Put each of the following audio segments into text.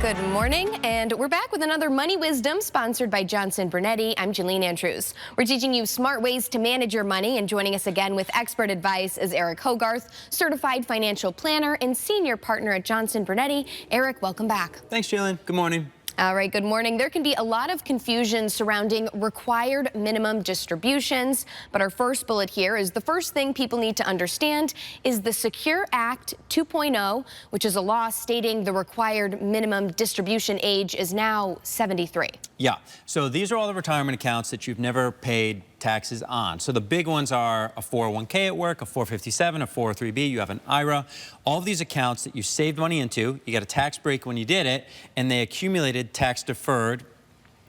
Good morning, and we're back with another Money Wisdom sponsored by Johnson Brunetti. I'm Jalene Andrews. We're teaching you smart ways to manage your money, and joining us again with expert advice is Eric Hogarth, certified financial planner and senior partner at Johnson Brunetti. Eric, welcome back. Thanks, Jalene. Good morning. All right, good morning. There can be a lot of confusion surrounding required minimum distributions, but our first bullet here is the first thing people need to understand is the Secure Act 2.0, which is a law stating the required minimum distribution age is now 73. Yeah, so these are all the retirement accounts that you've never paid taxes on. So the big ones are a 401k at work, a 457, a 403b, you have an IRA. All of these accounts that you saved money into, you got a tax break when you did it, and they accumulated tax deferred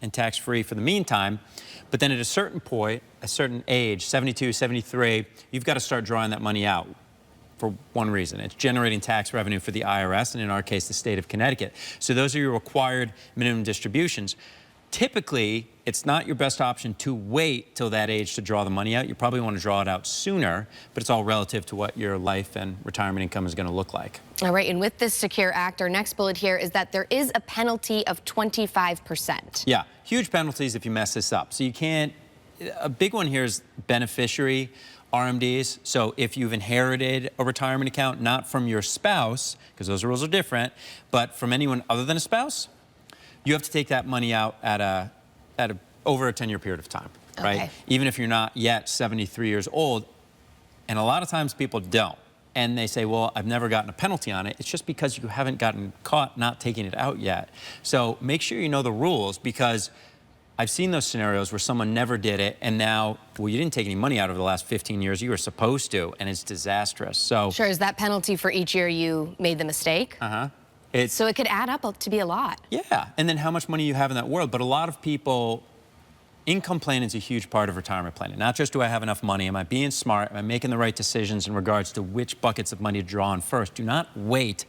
and tax free for the meantime. But then at a certain point, a certain age, 72, 73, you've got to start drawing that money out for one reason. It's generating tax revenue for the IRS, and in our case, the state of Connecticut. So those are your required minimum distributions. Typically, it's not your best option to wait till that age to draw the money out. You probably want to draw it out sooner, but it's all relative to what your life and retirement income is going to look like. All right, and with this Secure Act, our next bullet here is that there is a penalty of 25%. Yeah, huge penalties if you mess this up. So you can't, a big one here is beneficiary RMDs. So if you've inherited a retirement account, not from your spouse, because those rules are different, but from anyone other than a spouse, you have to take that money out at over a 10-year period of time, right? Okay. Even if you're not yet 73 years old, and a lot of times people don't. And they say, well, I've never gotten a penalty on it. It's just because you haven't gotten caught not taking it out yet. So make sure you know the rules, because I've seen those scenarios where someone never did it, and now, well, you didn't take any money out over the last 15 years. You were supposed to, and it's disastrous. So Sure, is that penalty for each year you made the mistake? So it could add up to be a lot. Yeah, and then how much money you have in that world. But a lot of people, income planning is a huge part of retirement planning. Not just do I have enough money, am I being smart, am I making the right decisions in regards to which buckets of money to draw on first. Do not wait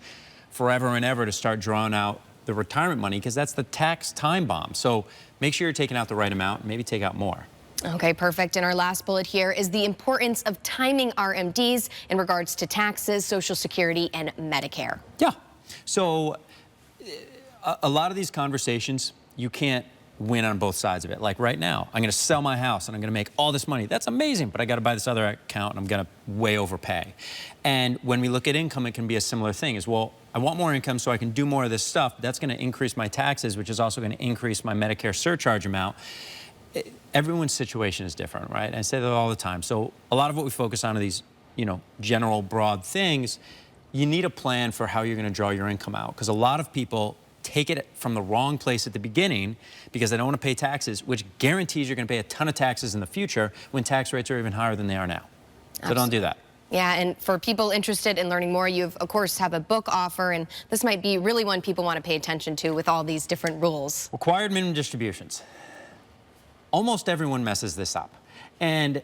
forever and ever to start drawing out the retirement money, because that's the tax time bomb. So make sure you're taking out the right amount, maybe take out more. Okay, perfect. And our last bullet here is the importance of timing RMDs in regards to taxes, Social Security, and Medicare. Yeah. So a lot of these conversations, you can't win on both sides of it. Like right now, I'm going to sell my house and I'm going to make all this money. That's amazing, but I got to buy this other account and I'm going to way overpay. And when we look at income, it can be a similar thing as well. I want more income so I can do more of this stuff. That's going to increase my taxes, which is also going to increase my Medicare surcharge amount. Everyone's situation is different, right? I say that all the time. So a lot of what we focus on are these, general broad things. You need a plan for how you're going to draw your income out, because a lot of people take it from the wrong place at the beginning because they don't want to pay taxes, which guarantees you're going to pay a ton of taxes in the future when tax rates are even higher than they are now. So don't do that. Yeah, and for people interested in learning more, you of course have a book offer, and this might be really one people want to pay attention to with all these different rules. Required minimum distributions. Almost everyone messes this up. And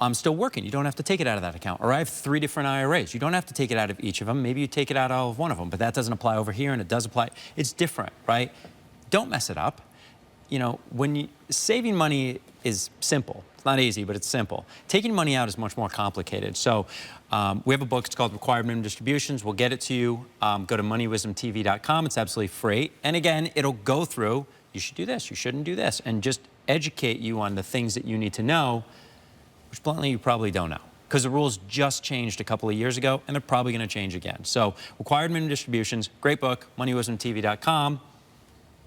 I'm still working. You don't have to take it out of that account. Or I have 3 different IRAs. You don't have to take it out of each of them. Maybe you take it out of one of them, but that doesn't apply over here, and it does apply. It's different, right? Don't mess it up. Saving money is simple. It's not easy, but it's simple. Taking money out is much more complicated. So we have a book. It's called Required Minimum Distributions. We'll get it to you. Go to moneywisdomtv.com. It's absolutely free. And again, it'll go through, you should do this, you shouldn't do this, and just educate you on the things that you need to know, which bluntly you probably don't know, because the rules just changed a couple of years ago, and they're probably going to change again. So Required Minimum Distributions, great book, moneywisdomtv.com.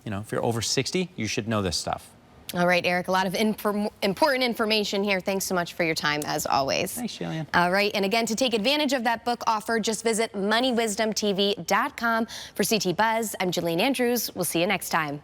If you're over 60, you should know this stuff. All right, Eric, a lot of important information here. Thanks so much for your time, as always. Thanks, Jillian. All right, and again, to take advantage of that book offer, just visit moneywisdomtv.com. For CT Buzz, I'm Jalene Andrews. We'll see you next time.